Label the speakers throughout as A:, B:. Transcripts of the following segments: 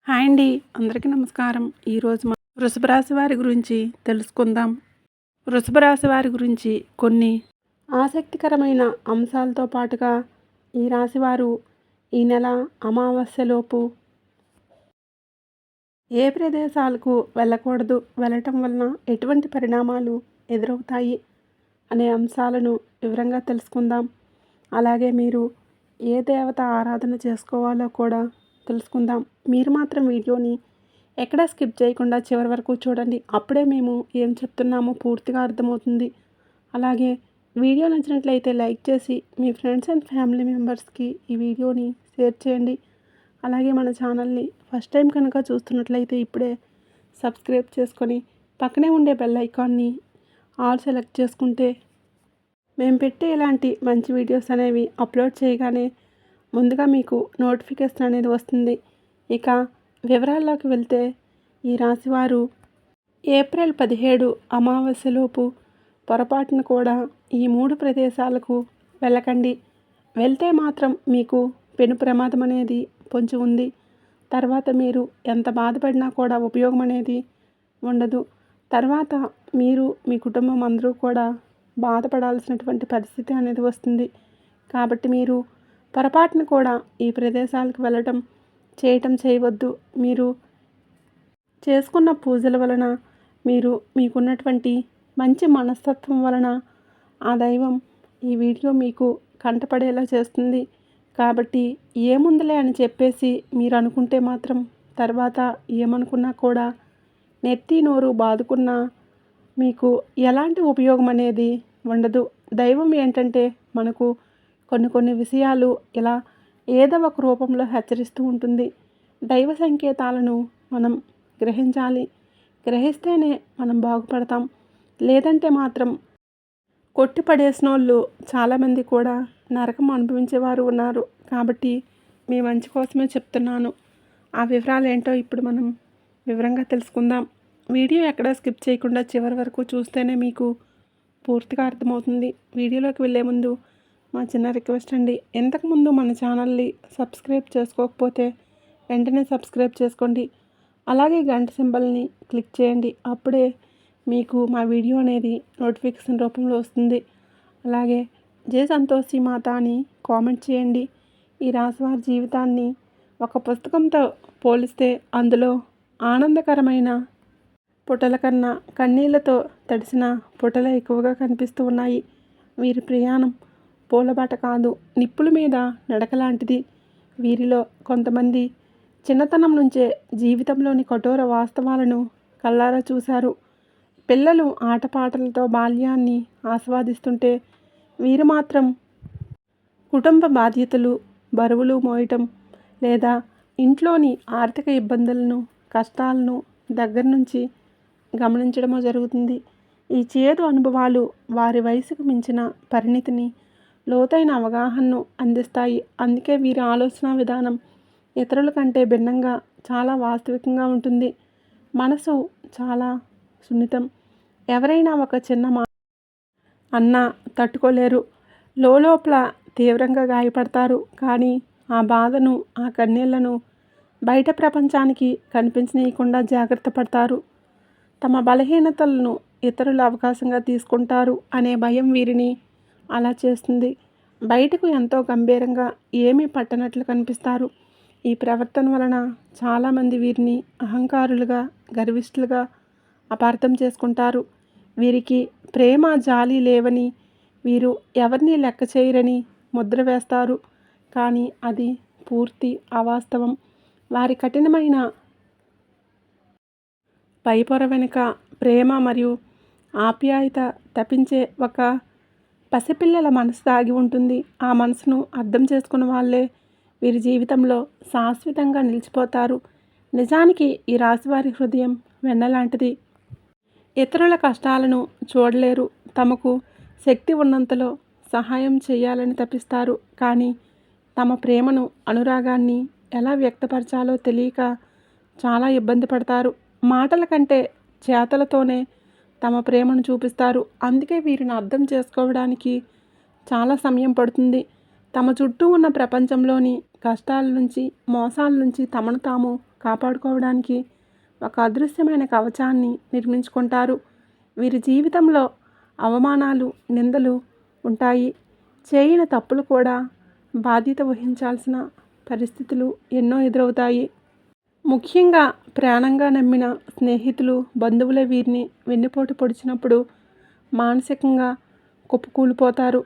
A: Hi అండి, అందరికీ నమస్కారం. ఈరోజు మనం వృషభ రాశి వారి గురించి తెలుసుకుందాం. వృషభ రాశి వారి గురించి కొన్ని ఆసక్తికరమైన అంశాలతో పాటుగా ఈ రాశివారు ఈ నెల అమావాస్యలోపు ఏ ప్రదేశాలకు వెళ్ళకూడదు, వెళ్ళటం వలన ఎటువంటి పరిణామాలు ఎదురవుతాయి అనే అంశాలను వివరంగా తెలుసుకుందాం. అలాగే మీరు ఏ దేవత ఆరాధన చేసుకోవాలో కూడా తెలుసుకుందాం. మీరు మాత్రం వీడియోని ఎక్కడ స్కిప్ చేయకుండా చివరి వరకు చూడండి. అప్పుడే మేము ఏం చెప్తున్నామో పూర్తిగా అర్థమవుతుంది. అలాగే వీడియో నచ్చినట్లయితే లైక్ చేసి మీ ఫ్రెండ్స్ అండ్ ఫ్యామిలీ మెంబర్స్కి ఈ వీడియోని షేర్ చేయండి. అలాగే మన ఛానల్ని ఫస్ట్ టైం కనుక చూస్తున్నట్లయితే ఇప్పుడే సబ్స్క్రైబ్ చేసుకొని పక్కనే ఉండే బెల్ ఐకాన్ని ఆల్ సెలెక్ట్ చేసుకుంటే మేము పెట్టే ఇలాంటి మంచి వీడియోస్ అనేవి అప్లోడ్ చేయగానే ముందుగా మీకు నోటిఫికేషన్ అనేది వస్తుంది. ఇక వివరాల్లోకి వెళ్తే ఈ రాశివారు ఏప్రిల్ 17 అమావాస్యలోపు పొరపాటున కూడా ఈ 3 ప్రదేశాలకు వెళ్ళకండి. వెళ్తే మాత్రం మీకు పెను ప్రమాదం అనేది పొంచి ఉంది. తర్వాత మీరు ఎంత బాధపడినా కూడా ఉపయోగం అనేది ఉండదు. తర్వాత మీరు మీ కుటుంబం అందరూ కూడా బాధపడాల్సినటువంటి పరిస్థితి అనేది వస్తుంది. కాబట్టి మీరు పొరపాటున కూడా ఈ ప్రదేశాలకు వెళ్ళటం చేయవద్దు. మీరు చేసుకున్న పూజల వలన మీకున్నటువంటి మంచి మనస్తత్వం వలన ఆ దైవం ఈ వీడియో మీకు కంటపడేలా చేస్తుంది. కాబట్టి ఏముందిలే అని చెప్పేసి మీరు అనుకుంటే మాత్రం తర్వాత ఏమనుకున్నా కూడా నెత్తి నోరు బాదుకున్నా మీకు ఎలాంటి ఉపయోగం అనేది ఉండదు. దైవం ఏంటంటే మనకు కొన్ని విషయాలు ఇలా ఏదో ఒక రూపంలో హెచ్చరిస్తూ ఉంటుంది. దైవ సంకేతాలను మనం గ్రహించాలి. గ్రహిస్తేనే మనం బాగుపడతాం. లేదంటే మాత్రం కొట్టిపడేసిన వాళ్ళు చాలామంది కూడా నరకం అనుభవించేవారు ఉన్నారు. కాబట్టి మీ మంచి కోసమే చెప్తున్నాను. ఆ వివరాలు ఏంటో ఇప్పుడు మనం వివరంగా తెలుసుకుందాం. వీడియో ఎక్కడా స్కిప్ చేయకుండా చివరి వరకు చూస్తేనే మీకు పూర్తిగా అర్థమవుతుంది. వీడియోలోకి వెళ్ళే ముందు మా చిన్న రిక్వెస్ట్ అండి, ఇంతకుముందు మన ఛానల్ని సబ్స్క్రైబ్ చేసుకోకపోతే వెంటనే సబ్స్క్రైబ్ చేసుకోండి. అలాగే గంట సింబల్ని క్లిక్ చేయండి. అప్పుడే మీకు మా వీడియో అనేది నోటిఫికేషన్ రూపంలో వస్తుంది. అలాగే జై సంతోషి మాత అని కామెంట్ చేయండి. ఈ రాశివారి జీవితాన్ని ఒక పుస్తకంతో పోలిస్తే అందులో ఆనందకరమైన పుటల కన్నా కన్నీళ్లతో తడిసిన పుటలే ఎక్కువగా కనిపిస్తూ ఉన్నాయి. వీరి ప్రయాణం పూలబాట కాదు, నిప్పుల మీద నడక లాంటిది. వీరిలో కొంతమంది చిన్నతనం నుంచే జీవితంలోని కఠోర వాస్తవాలను కళ్ళారా చూశారు. పిల్లలు ఆటపాటలతో బాల్యాన్ని ఆస్వాదిస్తుంటే వీరు మాత్రం కుటుంబ బాధ్యతలు, బరువులు మోయటం లేదా ఇంట్లోని ఆర్థిక ఇబ్బందులను, కష్టాలను దగ్గర నుంచి గమనించడమో జరుగుతుంది. ఈ చేదు అనుభవాలు వారి వయసుకు మించిన పరిణితిని, లోతైన అవగాహనను అందిస్తాయి. అందుకే వీరి ఆలోచన విధానం ఇతరుల కంటే భిన్నంగా చాలా వాస్తవికంగా ఉంటుంది. మనసు చాలా సున్నితం. ఎవరైనా ఒక చిన్న మాట అన్నా తట్టుకోలేరు. లోపల తీవ్రంగా గాయపడతారు. కానీ ఆ బాధను, ఆ కన్నీళ్లను బయట ప్రపంచానికి కనిపించనీయకుండా జాగ్రత్త పడతారు. తమ బలహీనతలను ఇతరులు అవకాశంగా తీసుకుంటారు అనే భయం వీరిని అలా చేస్తుంది. బయటకు ఎంతో గంభీరంగా ఏమీ పట్టనట్లు కనిపిస్తారు. ఈ ప్రవర్తన వలన చాలామంది వీరిని అహంకారులుగా, గర్విష్ఠులుగా అపార్థం చేసుకుంటారు. వీరికి ప్రేమ, జాలి లేవని, వీరు ఎవరిని లెక్క చేయరని ముద్ర వేస్తారు. కానీ అది పూర్తి అవాస్తవం. వారి కఠినమైన పైపొర వెనుక ప్రేమ మరియు ఆప్యాయత తప్పించే ఒక పసిపిల్లల మనసు దాగి ఉంటుంది. ఆ మనసును అర్థం చేసుకున్న వాళ్ళే వీరి జీవితంలో శాశ్వతంగా నిలిచిపోతారు. నిజానికి ఈ రాశివారి హృదయం వెన్నలాంటిది. ఇతరుల కష్టాలను చూడలేరు. తమకు శక్తి ఉన్నంతలో సహాయం చేయాలని తపిస్తారు. కానీ తమ ప్రేమను, అనురాగాన్ని ఎలా వ్యక్తపరచాలో తెలియక చాలా ఇబ్బంది పడతారు. మాటల కంటే చేతలతోనే తమ ప్రేమను చూపిస్తారు. అందుకే వీరిని అర్థం చేసుకోవడానికి చాలా సమయం పడుతుంది. తమ చుట్టూ ఉన్న ప్రపంచంలోని కష్టాల నుంచి, మోసాల నుంచి తమను తాము కాపాడుకోవడానికి ఒక అదృశ్యమైన కవచాన్ని నిర్మించుకుంటారు. వీరి జీవితంలో అవమానాలు, నిందలు ఉంటాయి. చేయని తప్పులు కూడా బాధ్యత వహించాల్సిన పరిస్థితులు ఎన్నో ఎదురవుతాయి. ముఖ్యంగా ప్రాణంగా నమ్మిన స్నేహితులు, బంధువులే వీరిని వెన్నుపోటు పొడిచినప్పుడు మానసికంగా కుప్పకూలిపోతారు.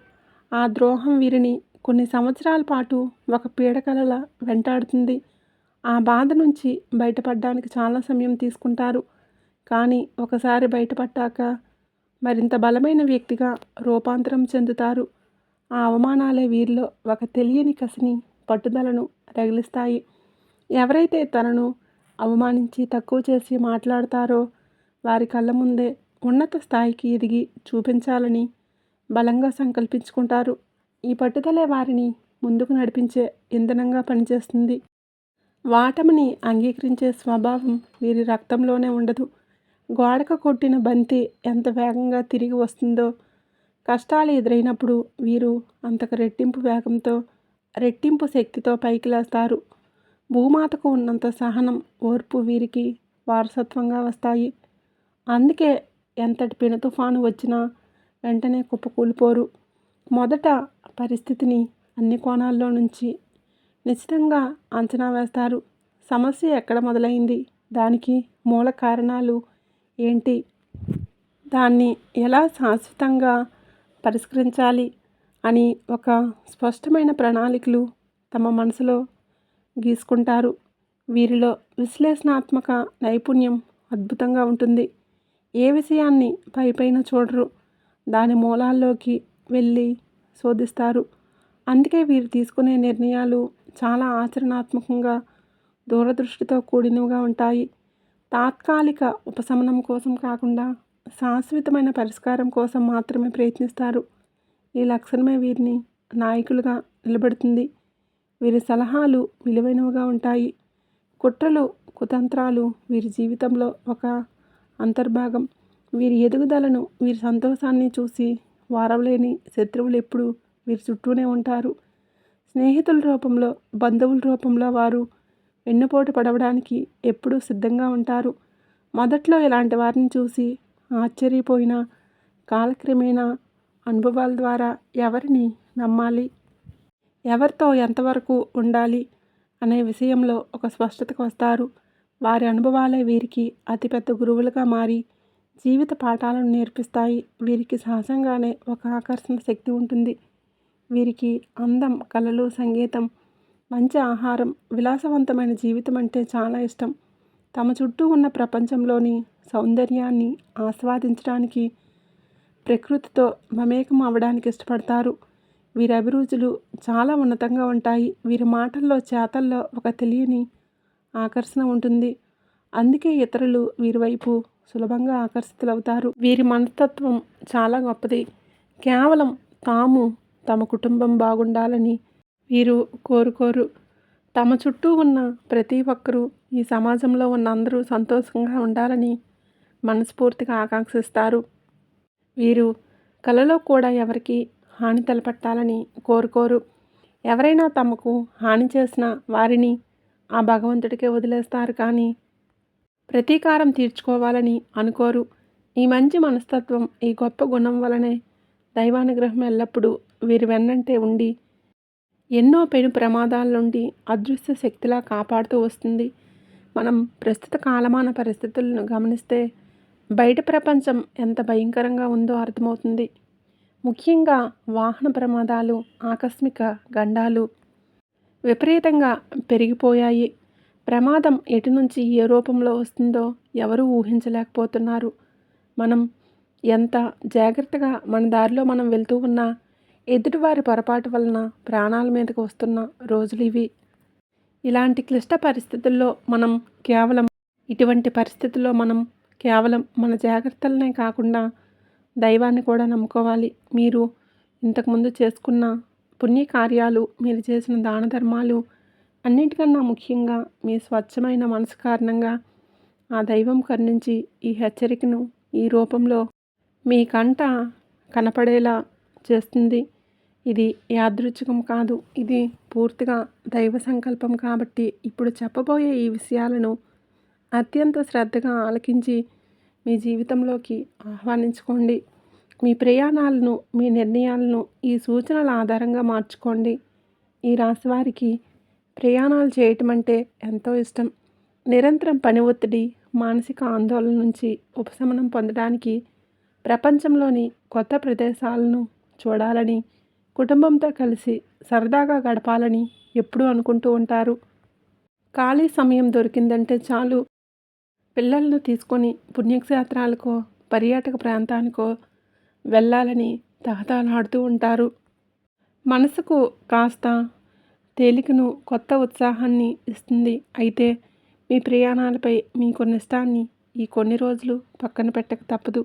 A: ఆ ద్రోహం వీరిని కొన్ని సంవత్సరాల పాటు ఒక పీడకలలా వెంటాడుతుంది. ఆ బాధ నుంచి బయటపడడానికి చాలా సమయం తీసుకుంటారు. కానీ ఒకసారి బయటపడ్డాక మరింత బలమైన వ్యక్తిగా రూపాంతరం చెందుతారు. ఆ అవమానాలే వీరిలో ఒక తెలియని కసిని, పట్టుదలను రగిలిస్తాయి. ఎవరైతే తనను అవమానించి తక్కువ చేసి మాట్లాడతారో వారి కళ్ళ ముందే ఉన్నత స్థాయికి ఎదిగి చూపించాలని బలంగా సంకల్పించుకుంటారు. ఈ పట్టుదలే వారిని ముందుకు నడిపించే ఇంధనంగా పనిచేస్తుంది. వాటమిని అంగీకరించే స్వభావం వీరి రక్తంలోనే ఉండదు. గోడకు కొట్టిన బంతి ఎంత వేగంగా తిరిగి వస్తుందో, కష్టాలు ఎదురైనప్పుడు వీరు అంతకు రెట్టింపు వేగంతో, రెట్టింపు శక్తితో పైకి లేస్తారు. భూమాతకు ఉన్నంత సహనం, ఓర్పు వీరికి వారసత్వంగా వస్తాయి. అందుకే ఎంతటి పెను తుఫాను వచ్చినా వెంటనే కుప్పకూలిపోరు. మొదట పరిస్థితిని అన్ని కోణాల్లో నుంచి నిశ్చితంగా అంచనా వేస్తారు. సమస్య ఎక్కడ మొదలైంది, దానికి మూల కారణాలు ఏంటి, దాన్ని ఎలా శాశ్వతంగా పరిష్కరించాలి అని ఒక స్పష్టమైన ప్రణాళికలు తమ మనసులో గీసుకుంటారు. వీరిలో విశ్లేషణాత్మక నైపుణ్యం అద్భుతంగా ఉంటుంది. ఏ విషయాన్ని పైపైన చూడరు, దాని మూలాల్లోకి వెళ్ళి శోధిస్తారు. అందుకే వీరు తీసుకునే నిర్ణయాలు చాలా ఆచరణాత్మకంగా, దూరదృష్టితో కూడినవిగా ఉంటాయి. తాత్కాలిక ఉపశమనం కోసం కాకుండా శాశ్వతమైన పరిష్కారం కోసం మాత్రమే ప్రయత్నిస్తారు. ఈ లక్షణమే వీరిని నాయకులుగా నిలబెడుతుంది. వీరి సలహాలు విలువైనవిగా ఉంటాయి. కుట్రలు, కుతంత్రాలు వీరి జీవితంలో ఒక అంతర్భాగం. వీరి ఎదుగుదలను, వీరి సంతోషాన్ని చూసి వారవలేని శత్రువులు ఎప్పుడూ వీరి చుట్టూనే ఉంటారు. స్నేహితుల రూపంలో, బంధువుల రూపంలో వారు వెన్నుపోటు పడవడానికి ఎప్పుడూ సిద్ధంగా ఉంటారు. మొదట్లో ఇలాంటి వారిని చూసి ఆశ్చర్యపోయిన కాలక్రమేణా అనుభవాల ద్వారా ఎవరిని నమ్మాలి, ఎవరితో ఎంతవరకు ఉండాలి అనే విషయంలో ఒక స్పష్టతకు వస్తారు. వారి అనుభవాలే వీరికి అతిపెద్ద గురువులుగా మారి జీవిత పాఠాలను నేర్పిస్తాయి. వీరికి సహజంగానే ఒక ఆకర్షణ శక్తి ఉంటుంది. వీరికి అందం, కళలు, సంగీతం, మంచి ఆహారం, విలాసవంతమైన జీవితం అంటే చాలా ఇష్టం. తమ చుట్టూ ఉన్న ప్రపంచంలోని సౌందర్యాన్ని ఆస్వాదించడానికి, ప్రకృతితో మమేకం అవ్వడానికి ఇష్టపడతారు. వీరి అభిరుచులు చాలా ఉన్నతంగా ఉంటాయి. వీరి మాటల్లో, చేతల్లో ఒక తెలియని ఆకర్షణ ఉంటుంది. అందుకే ఇతరులు వీరి వైపు సులభంగా ఆకర్షితులవుతారు. వీరి మనస్తత్వం చాలా గొప్పది. కేవలం తాము, తమ కుటుంబం బాగుండాలని వీరు కోరుకోరు. తమ చుట్టూ ఉన్న ప్రతి ఒక్కరూ, ఈ సమాజంలో ఉన్న అందరూ సంతోషంగా ఉండాలని మనస్ఫూర్తిగా ఆకాంక్షిస్తారు. వీరు కలలో కూడా ఎవరికి హాని తలపెట్టాలని కోరుకోరు. ఎవరైనా తమకు హాని చేసిన వారిని ఆ భగవంతుడికే వదిలేస్తారు కానీ ప్రతీకారం తీర్చుకోవాలని అనుకోరు. ఈ మంచి మనస్తత్వం, ఈ గొప్ప గుణం వలనే దైవానుగ్రహం ఎల్లప్పుడూ వీరి వెన్నంటే ఉండి ఎన్నో పెను ప్రమాదాల నుండి అదృశ్య శక్తిలా కాపాడుతూ వస్తుంది. మనం ప్రస్తుత కాలమాన పరిస్థితులను గమనిస్తే బయట ప్రపంచం ఎంత భయంకరంగా ఉందో అర్థమవుతుంది. ముఖ్యంగా వాహన ప్రమాదాలు, ఆకస్మిక గండాలు విపరీతంగా పెరిగిపోయాయి. ప్రమాదం ఎటు నుంచి ఏ రూపంలో వస్తుందో ఎవరూ ఊహించలేకపోతున్నారు. మనం ఎంత జాగ్రత్తగా మన దారిలో మనం వెళ్తూ ఉన్నా ఎదుటివారి పొరపాటు వలన ప్రాణాల మీదకు వస్తున్న రోజులు ఇవి. ఇలాంటి క్లిష్ట పరిస్థితుల్లో ఇటువంటి పరిస్థితుల్లో మనం కేవలం మన జాగ్రత్తలనే కాకుండా దైవాన్ని కూడా నమ్ముకోవాలి. మీరు ఇంతకుముందు చేసుకున్న పుణ్యకార్యాలు, మీరు చేసిన దాన ధర్మాలు, అన్నిటికన్నా ముఖ్యంగా మీ స్వచ్ఛమైన మనసు కారణంగా ఆ దైవం కరుణించి ఈ హెచ్చరికను ఈ రూపంలో మీ కంట కనపడేలా చేస్తుంది. ఇది యాదృచ్ఛికం కాదు. ఇది పూర్తిగా దైవ సంకల్పం కాబట్టి ఇప్పుడు చెప్పబోయే ఈ విషయాలను అత్యంత శ్రద్ధగా ఆలకించి మీ జీవితంలోకి ఆహ్వానించుకోండి. మీ ప్రయాణాలను, మీ నిర్ణయాలను ఈ సూచనల ఆధారంగా మార్చుకోండి. ఈ రాశి వారికి ప్రయాణాలు చేయటం అంటే ఎంతో ఇష్టం. నిరంతరం పని ఒత్తిడి, మానసిక ఆందోళన నుంచి ఉపశమనం పొందడానికి ప్రపంచంలోని కొత్త ప్రదేశాలను చూడాలని, కుటుంబంతో కలిసి సరదాగా గడపాలని ఎప్పుడూ అనుకుంటూ ఉంటారు. ఖాళీ సమయం దొరికిందంటే చాలు పిల్లలను తీసుకొని పుణ్యక్షేత్రాలకో, పర్యాటక ప్రాంతానికో వెళ్ళాలని తహతహలాడుతూ ఉంటారు. మనసుకు కాస్త తేలికను, కొత్త ఉత్సాహాన్ని ఇస్తుంది. అయితే మీ ప్రయాణాలపై మీకున్న ఇష్టాన్ని ఈ కొన్ని రోజులు పక్కన పెట్టక తప్పదు.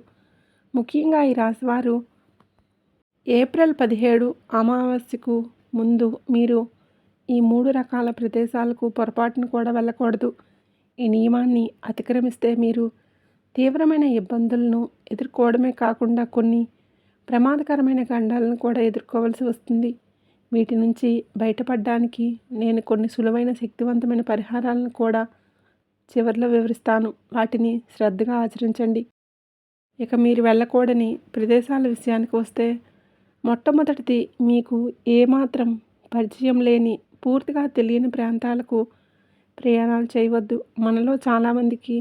A: ముఖ్యంగా ఈ రాశివారు ఏప్రిల్ 17 అమావాస్యకు ముందు మీరు ఈ 3 రకాల ప్రదేశాలకు పొరపాటును కూడా వెళ్ళకూడదు. ఈ నియమాన్ని అతిక్రమిస్తే మీరు తీవ్రమైన ఇబ్బందులను ఎదుర్కోవడమే కాకుండా కొన్ని ప్రమాదకరమైన గండాలను కూడా ఎదుర్కోవాల్సి వస్తుంది. వీటి నుంచి బయటపడడానికి నేను కొన్ని సులువైన శక్తివంతమైన పరిహారాలను కూడా చివరిలో వివరిస్తాను. వాటిని శ్రద్ధగా ఆచరించండి. ఇక మీరు వెళ్ళకూడని ప్రదేశాల విషయానికి వస్తే, మొట్టమొదటిది మీకు ఏమాత్రం పరిచయం లేని, పూర్తిగా తెలియని ప్రాంతాలకు ప్రయాణాలు చేయవద్దు. మనలో చాలామందికి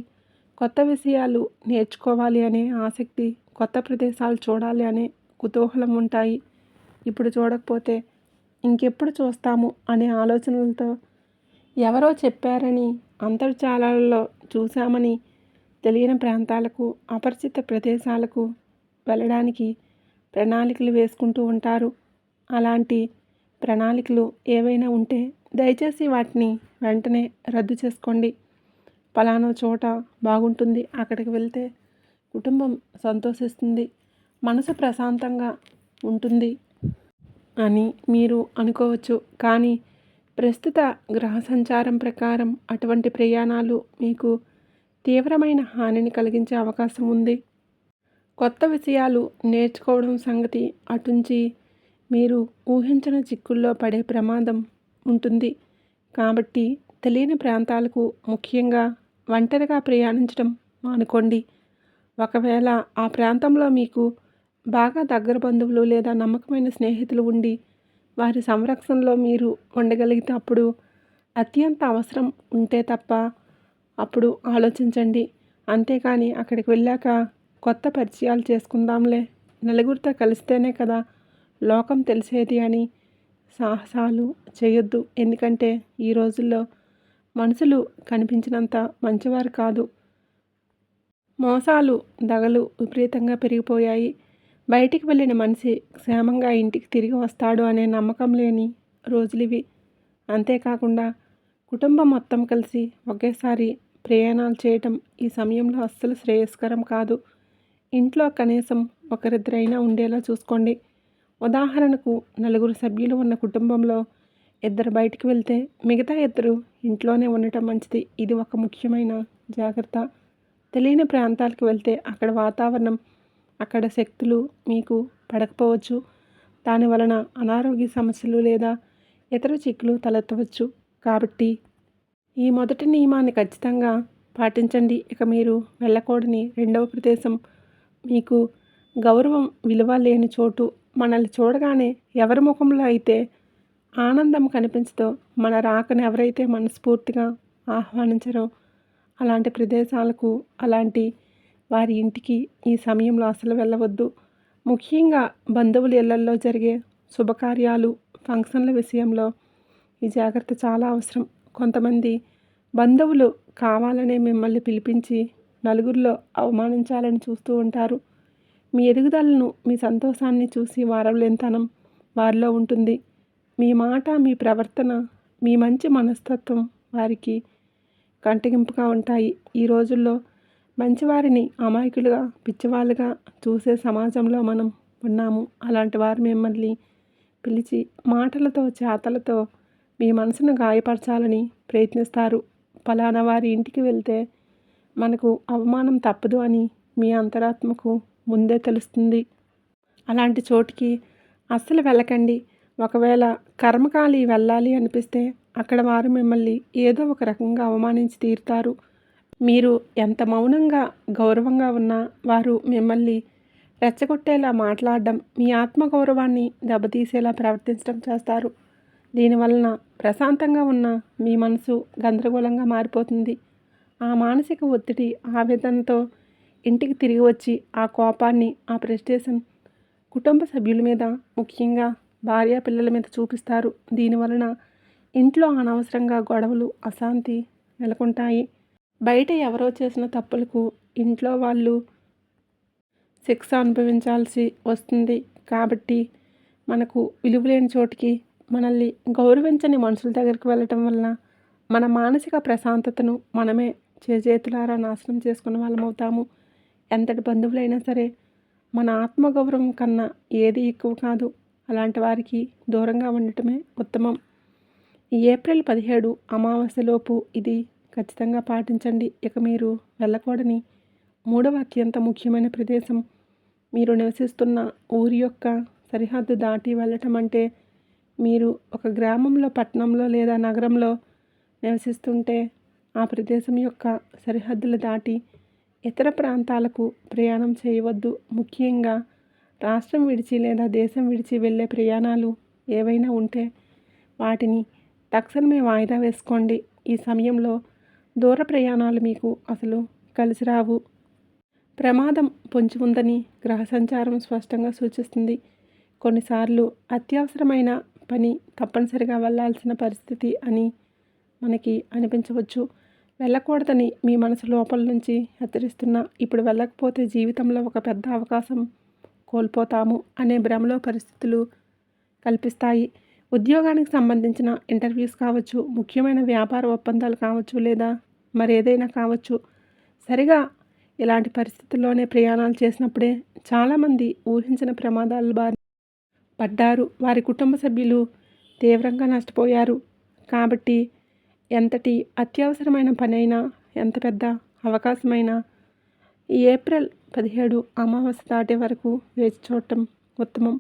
A: కొత్త విషయాలు నేర్చుకోవాలి అనే ఆసక్తి, కొత్త ప్రదేశాలు చూడాలి అనే కుతూహలం ఉంటాయి. ఇప్పుడు చూడకపోతే ఇంకెప్పుడు చూస్తాము అనే ఆలోచనలతో, ఎవరో చెప్పారని, అంతర్జాలాలలో చూశామని తెలియని ప్రాంతాలకు, అపరిచిత ప్రదేశాలకు వెళ్ళడానికి ప్రణాళికలు వేసుకుంటూ ఉంటారు. అలాంటి ప్రణాళికలు ఏవైనా ఉంటే దయచేసి వాటిని వెంటనే రద్దు చేసుకోండి. పలానా చోట బాగుంటుంది, అక్కడికి వెళ్తే కుటుంబం సంతోషిస్తుంది, మనసు ప్రశాంతంగా ఉంటుంది అని మీరు అనుకోవచ్చు. కానీ ప్రస్తుత గ్రహ సంచారం ప్రకారం అటువంటి ప్రయాణాలు మీకు తీవ్రమైన హానిని కలిగించే అవకాశం ఉంది. కొత్త విషయాలు నేర్చుకోవడం సంగతి అటుంచి మీరు ఊహించిన చిక్కుల్లో పడే ప్రమాదం ఉంటుంది. కాబట్టి తెలియని ప్రాంతాలకు ముఖ్యంగా ఒంటరిగా ప్రయాణించడం మానుకోండి. ఒకవేళ ఆ ప్రాంతంలో మీకు బాగా దగ్గర బంధువులు లేదా నమ్మకమైన స్నేహితులు ఉండి వారి సంరక్షణలో మీరు ఉండగలిగితే అప్పుడు అత్యంత అవసరం ఉంటే తప్ప అప్పుడు ఆలోచించండి. అంతేకాని అక్కడికి వెళ్ళాక కొత్త పరిచయాలు చేసుకుందాంలే, నలుగురితో కలిస్తేనే కదా లోకం తెలిసేది అని సాహసాలు చేయొద్దు. ఎందుకంటే ఈ రోజుల్లో మనుషులు కనిపించినంత మంచివారు కాదు. మోసాలు, దగలు విపరీతంగా పెరిగిపోయాయి. బయటికి వెళ్ళిన మనిషి క్షేమంగా ఇంటికి తిరిగి వస్తాడు అనే నమ్మకం లేని రోజులివి. అంతేకాకుండా కుటుంబం మొత్తం కలిసి ఒకేసారి ప్రయాణాలు చేయటం ఈ సమయంలో అస్సలు శ్రేయస్కరం కాదు. ఇంట్లో కనీసం ఒకరిద్దరైనా ఉండేలా చూసుకోండి. ఉదాహరణకు నలుగురు సభ్యులు ఉన్న కుటుంబంలో ఇద్దరు బయటికి వెళ్తే మిగతా ఇద్దరు ఇంట్లోనే ఉండటం మంచిది. ఇది ఒక ముఖ్యమైన జాగ్రత్త. తెలియని ప్రాంతాలకు వెళ్తే అక్కడ వాతావరణం, అక్కడ శక్తులు మీకు పడకపోవచ్చు. దాని వలన అనారోగ్య సమస్యలు లేదా ఇతర చిక్కులు తలెత్తవచ్చు. కాబట్టి ఈ మొదటి నియమాన్ని ఖచ్చితంగా పాటించండి. ఇక మీరు వెళ్ళకూడని రెండవ ప్రదేశం, మీకు గౌరవం, విలువ లేని చోటు. మనల్ని చూడగానే ఎవరి ముఖంలో అయితే ఆనందం కనిపించదో, మన రాకను ఎవరైతే మనస్ఫూర్తిగా ఆహ్వానించరో అలాంటి ప్రదేశాలకు, అలాంటి వారి ఇంటికి ఈ సమయంలో అసలు వెళ్ళవద్దు. ముఖ్యంగా బంధువుల ఇళ్లల్లో జరిగే శుభకార్యాలు, ఫంక్షన్ల విషయంలో ఈ జాగ్రత్త చాలా అవసరం. కొంతమంది బంధువులు కావాలనే మిమ్మల్ని పిలిపించి నలుగురిలో అవమానించాలని చూస్తూ ఉంటారు. మీ ఎదుగుదలను, మీ సంతోషాన్ని చూసి వారవలేనితనం వారిలో ఉంటుంది. మీ మాట, మీ ప్రవర్తన, మీ మంచి మనస్తత్వం వారికి కంటగింపుగా ఉంటాయి. ఈ రోజుల్లో మంచివారిని అమాయకులుగా, పిచ్చివాళ్ళుగా చూసే సమాజంలో మనం ఉన్నాము. అలాంటి వారు మిమ్మల్ని పిలిచి మాటలతో, చేతలతో మీ మనసును గాయపరచాలని ప్రయత్నిస్తారు. ఫలానా వారి ఇంటికి వెళ్తే మనకు అవమానం తప్పదు అని మీ అంతరాత్మకు ముందే తెలుస్తుంది. అలాంటి చోటికి అస్సలు వెళ్ళకండి. ఒకవేళ కర్మకాలి వెళ్ళాలి అనిపిస్తే అక్కడ వారు మిమ్మల్ని ఏదో ఒక రకంగా అవమానించి తీరుతారు. మీరు ఎంత మౌనంగా, గౌరవంగా ఉన్నా వారు మిమ్మల్ని రెచ్చగొట్టేలా మాట్లాడడం, మీ ఆత్మగౌరవాన్ని దెబ్బతీసేలా ప్రవర్తించడం చేస్తారు. దీనివలన ప్రశాంతంగా ఉన్న మీ మనసు గందరగోళంగా మారిపోతుంది. ఆ మానసిక ఒత్తిడి, ఆవేదనతో ఇంటికి తిరిగి వచ్చి ఆ కోపాన్ని, ఆ ఫ్రస్ట్రేషన్ కుటుంబ సభ్యుల మీద, ముఖ్యంగా భార్య పిల్లల మీద చూపిస్తారు. దీనివలన ఇంట్లో అనవసరంగా గొడవలు, అశాంతి నెలకొంటాయి. బయట ఎవరో చేసిన తప్పులకు ఇంట్లో వాళ్ళు శిక్ష అనుభవించాల్సి వస్తుంది. కాబట్టి మనకు విలువలేని చోటికి, మనల్ని గౌరవించని మనుషుల దగ్గరికి వెళ్ళటం వలన మన మానసిక ప్రశాంతతను మనమే చేజేతులారా నాశనం చేసుకున్న వాళ్ళమవుతాము. ఎంతటి బంధువులైనా సరే మన ఆత్మగౌరవం కన్నా ఏది ఎక్కువ కాదు. అలాంటి వారికి దూరంగా ఉండటమే ఉత్తమం. ఈ ఏప్రిల్ 17 అమావాస్యలోపు ఇది ఖచ్చితంగా పాటించండి. ఇక మీరు వెళ్ళకూడని మూడవ అత్యంత ముఖ్యమైన ప్రదేశం, మీరు నివసిస్తున్న ఊరి యొక్క సరిహద్దు దాటి వెళ్ళటం అంటే, మీరు ఒక గ్రామంలో, పట్టణంలో లేదా నగరంలో నివసిస్తుంటే ఆ ప్రదేశం యొక్క సరిహద్దులు దాటి ఇతర ప్రాంతాలకు ప్రయాణం చేయవద్దు. ముఖ్యంగా రాష్ట్రం విడిచి లేదా దేశం విడిచి వెళ్ళే ప్రయాణాలు ఏవైనా ఉంటే వాటిని తక్షణమే వాయిదా వేసుకోండి. ఈ సమయంలో దూర ప్రయాణాలు మీకు అసలు కలిసి రావు. ప్రమాదం పొంచి ఉందని గ్రహ సంచారం స్పష్టంగా సూచిస్తుంది. కొన్నిసార్లు అత్యవసరమైన పని తప్పనిసరిగా వెళ్ళాల్సిన పరిస్థితి అని మనకి అనిపించవచ్చు. వెళ్ళకూడదని మీ మనసు లోపల నుంచి హెచ్చరిస్తున్నా, ఇప్పుడు వెళ్ళకపోతే జీవితంలో ఒక పెద్ద అవకాశం కోల్పోతాము అనే భ్రమలో పరిస్థితులు కల్పిస్తాయి. ఉద్యోగానికి సంబంధించిన ఇంటర్వ్యూస్ కావచ్చు, ముఖ్యమైన వ్యాపార ఒప్పందాలు కావచ్చు, లేదా మరేదైనా కావచ్చు. సరిగా ఇలాంటి పరిస్థితుల్లోనే ప్రయాణాలు చేసినప్పుడే చాలామంది ఊహించిన ప్రమాదాల బారి పడ్డారు. వారి కుటుంబ సభ్యులు తీవ్రంగా నష్టపోయారు. కాబట్టి ఎంతటి అత్యవసరమైన పనైనా, ఎంత పెద్ద అవకాశమైనా ఈ ఏప్రిల్ 17 అమావాస్య దాటే వరకు వేచి చూడటం ఉత్తమం.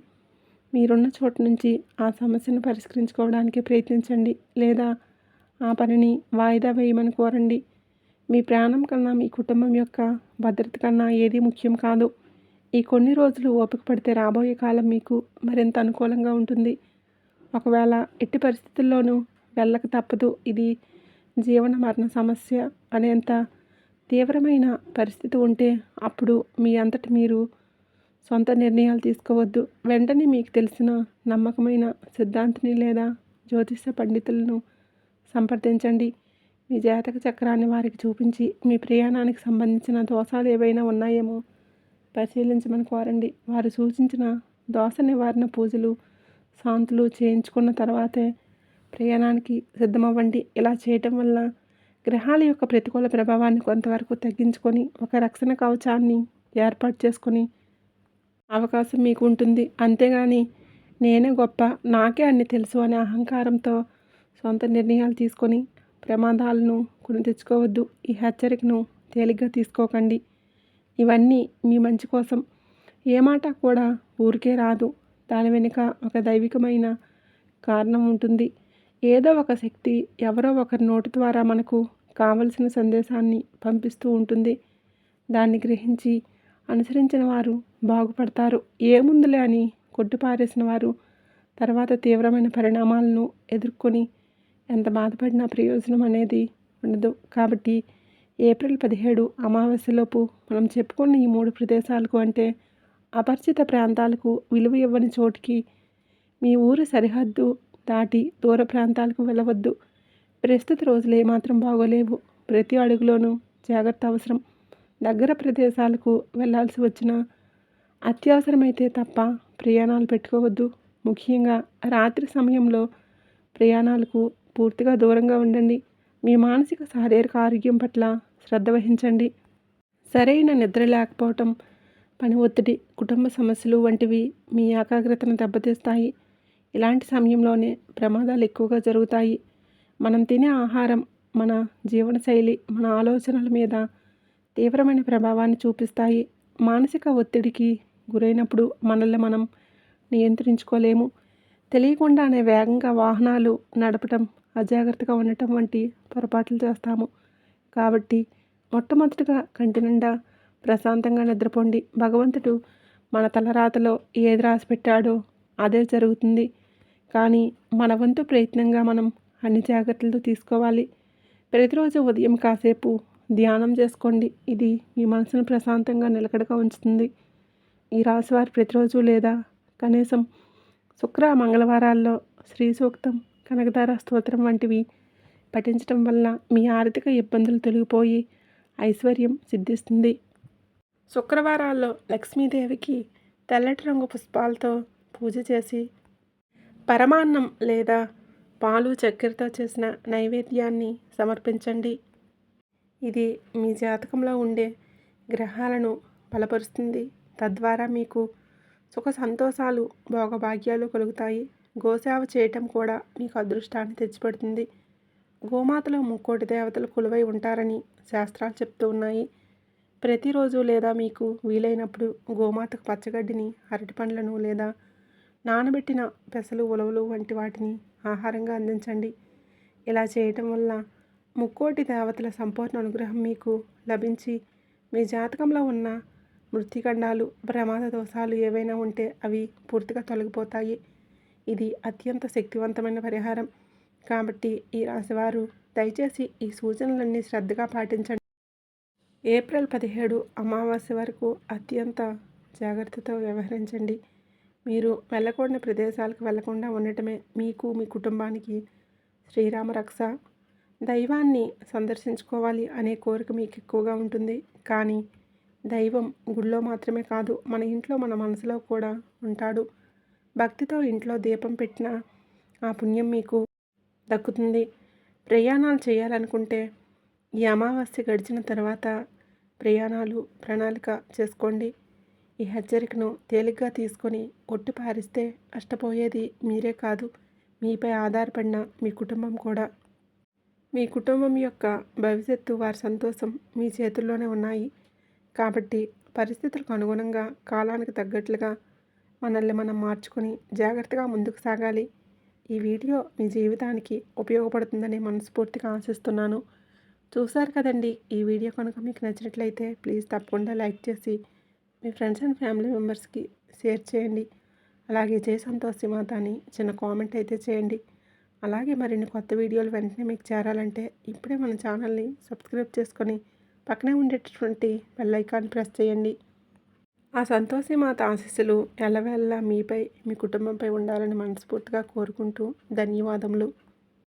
A: మీరున్న చోటు నుంచి ఆ సమస్యను పరిష్కరించుకోవడానికి ప్రయత్నించండి, లేదా ఆ పనిని వాయిదా వేయమని కోరండి. మీ ప్రాణం కన్నా, మీ కుటుంబం యొక్క భద్రత కన్నా ఏది ముఖ్యం కాదు. ఈ కొన్ని రోజులు ఓపిక పడితే రాబోయే కాలం మీకు మరింత అనుకూలంగా ఉంటుంది. ఒకవేళ ఎట్టి పరిస్థితుల్లోనూ వెళ్ళక తప్పదు, ఇది జీవన మరణ సమస్య అనేంత తీవ్రమైన పరిస్థితి ఉంటే అప్పుడు మీ అంతటి మీరు సొంత నిర్ణయాలు తీసుకోవద్దు. వెంటనే మీకు తెలిసిన నమ్మకమైన సిద్ధాంతిని లేదా జ్యోతిష పండితులను సంప్రదించండి. మీ జాతక చక్రాన్ని వారికి చూపించి మీ ప్రయాణానికి సంబంధించిన దోషాలు ఏవైనా ఉన్నాయేమో పరిశీలించమని కోరండి. వారు సూచించిన దోష నివారణ పూజలు, శాంతులు చేయించుకున్న తర్వాతే ప్రయాణానికి సిద్ధమవ్వండి. ఇలా చేయటం వల్ల గ్రహాల యొక్క ప్రతికూల ప్రభావాన్ని కొంతవరకు తగ్గించుకొని ఒక రక్షణ కవచాన్ని ఏర్పాటు చేసుకొని అవకాశం మీకు ఉంటుంది. అంతేగాని నేనే గొప్ప, నాకే అన్ని తెలుసు అనే అహంకారంతో సొంత నిర్ణయాలు తీసుకొని ప్రమాదాలను కొని తెచ్చుకోవద్దు. ఈ హెచ్చరికను తేలిగ్గా తీసుకోకండి. ఇవన్నీ మీ మంచి కోసం. ఏ మాట కూడా ఊరికే రాదు. దాని వెనుక ఒక దైవికమైన కారణం ఉంటుంది. ఏదో ఒక శక్తి ఎవరో ఒకరి నోటి ద్వారా మనకు కావలసిన సందేశాన్ని పంపిస్తూ ఉంటుంది. దాన్ని గ్రహించి అనుసరించిన వారు బాగుపడతారు. ఏముందులే అని కొట్టిపారేసిన వారు తర్వాత తీవ్రమైన పరిణామాలను ఎదుర్కొని ఎంత బాధపడినా ప్రయోజనం అనేది ఉండదు. కాబట్టి ఏప్రిల్ 17 అమావాస్యలోపు మనం చెప్పుకున్న ఈ 3 ప్రదేశాలకు, అంటే అపరిచిత ప్రాంతాలకు, విలువ ఇవ్వని చోటికి, మీ ఊరి సరిహద్దు దాటి దూర ప్రాంతాలకు వెళ్ళవద్దు. ప్రస్తుత రోజులు ఏమాత్రం బాగోలేవు. ప్రతి అడుగులోనూ జాగ్రత్త అవసరం. దగ్గర ప్రదేశాలకు వెళ్ళాల్సి వచ్చినా అత్యవసరమైతే తప్ప ప్రయాణాలు పెట్టుకోవద్దు. ముఖ్యంగా రాత్రి సమయంలో ప్రయాణాలకు పూర్తిగా దూరంగా ఉండండి. మీ మానసిక, శారీరక ఆరోగ్యం పట్ల శ్రద్ధ వహించండి. సరైన నిద్ర లేకపోవటం, పని ఒత్తిడి, కుటుంబ సమస్యలు వంటివి మీ ఏకాగ్రతను దెబ్బతీస్తాయి. ఇలాంటి సమయంలోనే ప్రమాదాలు ఎక్కువగా జరుగుతాయి. మనం తినే ఆహారం, మన జీవనశైలి మన ఆలోచనల మీద తీవ్రమైన ప్రభావాన్ని చూపిస్తాయి. మానసిక ఒత్తిడికి గురైనప్పుడు మనల్ని మనం నియంత్రించుకోలేము. తెలియకుండానే వేగంగా వాహనాలు నడపటం, అజాగ్రత్తగా ఉండటం వంటి పొరపాట్లు చేస్తాము. కాబట్టి మొట్టమొదటిగా కంటి నిండా ప్రశాంతంగా నిద్రపోండి. భగవంతుడు మన తలరాతలో ఏది రాసిపెట్టాడో అదే జరుగుతుంది. కానీ మన వంతు ప్రయత్నంగా మనం అన్ని జాగ్రత్తలు తీసుకోవాలి. ప్రతిరోజు ఉదయం కాసేపు ధ్యానం చేసుకోండి. ఇది మీ మనసును ప్రశాంతంగా నిలకడగా ఉంచుతుంది. ఈ రాశివారు ప్రతిరోజు లేదా కనీసం శుక్ర మంగళవారాల్లో శ్రీ సూక్తం, కనకదార స్తోత్రం వంటివి పఠించడం వల్ల మీ ఆర్థిక ఇబ్బందులు తొలగిపోయి ఐశ్వర్యం సిద్ధిస్తుంది. శుక్రవారాల్లో లక్ష్మీదేవికి తెల్లటి రంగు పుష్పాలతో పూజ చేసి పరమాన్నం లేదా పాలు చక్కెరతో చేసిన నైవేద్యాన్ని సమర్పించండి. ఇది మీ జాతకంలో ఉండే గ్రహాలను బలపరుస్తుంది. తద్వారా మీకు సుఖ సంతోషాలు, భోగభాగ్యాలు కలుగుతాయి. గోసేవ చేయటం కూడా మీకు అదృష్టాన్ని తెచ్చిపెడుతుంది. గోమాతలో ముక్కోటి దేవతలు కొలువై ఉంటారని శాస్త్రాలు చెప్తూ ఉన్నాయి. ప్రతిరోజు లేదా మీకు వీలైనప్పుడు గోమాతకు పచ్చగడ్డిని, అరటి పండ్లను లేదా నానబెట్టిన పెసలు, ఉలవలు వంటి వాటిని ఆహారంగా అందించండి. ఇలా చేయటం వల్ల ముక్కోటి దేవతల సంపూర్ణ అనుగ్రహం మీకు లభించి మీ జాతకంలో ఉన్న మృత్యుగండాలు, ప్రమాద దోషాలు ఏవైనా ఉంటే అవి పూర్తిగా తొలగిపోతాయి. ఇది అత్యంత శక్తివంతమైన పరిహారం. కాబట్టి ఈ రాశివారు దయచేసి ఈ సూచనలన్నీ శ్రద్ధగా పాటించండి. ఏప్రిల్ 17 అమావాస్య వరకు అత్యంత జాగ్రత్తతో వ్యవహరించండి. మీరు వెళ్ళకూడని ప్రదేశాలకు వెళ్లకుండా ఉండటమే మీకు, మీ కుటుంబానికి శ్రీరామ రక్ష. దైవాన్ని సందర్శించుకోవాలి అనే కోరిక మీకు ఎక్కువగా ఉంటుంది. కానీ దైవం గుడిలో మాత్రమే కాదు, మన ఇంట్లో, మన మనసులో కూడా ఉంటాడు. భక్తితో ఇంట్లో దీపం పెట్టిన ఆ పుణ్యం మీకు దక్కుతుంది. ప్రయాణాలు చేయాలనుకుంటే ఈ అమావాస్య గడిచిన తర్వాత ప్రయాణాలు ప్రణాళిక చేసుకోండి. ఈ హెచ్చరికను తేలిగ్గా తీసుకొని కొట్టి పారిస్తే నష్టపోయేది మీరే కాదు, మీపై ఆధారపడిన మీ కుటుంబం కూడా. మీ కుటుంబం యొక్క భవిష్యత్తు, వారి సంతోషం మీ చేతుల్లోనే ఉన్నాయి. కాబట్టి పరిస్థితులకు అనుగుణంగా, కాలానికి తగ్గట్లుగా మనల్ని మనం మార్చుకొని జాగ్రత్తగా ముందుకు సాగాలి. ఈ వీడియో మీ జీవితానికి ఉపయోగపడుతుందని మనస్ఫూర్తిగా ఆశిస్తున్నాను. చూశారు కదండి. ఈ వీడియో కనుక మీకు నచ్చినట్లయితే ప్లీజ్ తప్పకుండా లైక్ చేసి మీ ఫ్రెండ్స్ అండ్ ఫ్యామిలీ మెంబర్స్కి షేర్ చేయండి. అలాగే జై సంతోషి మాత అని చిన్న కామెంట్ అయితే చేయండి. అలాగే మరిన్ని కొత్త వీడియోలు వెంటనే మీకు చేరాలంటే ఇప్పుడే మన ఛానల్ని సబ్స్క్రైబ్ చేసుకొని పక్కనే ఉండేటటువంటి బెల్ ఐకాన్ ప్రెస్ చేయండి. ఆ సంతోషి మాత ఆశీస్సులు ఎల్లవేళలా మీపై, మీ కుటుంబంపై ఉండాలని మనస్ఫూర్తిగా కోరుకుంటూ ధన్యవాదములు.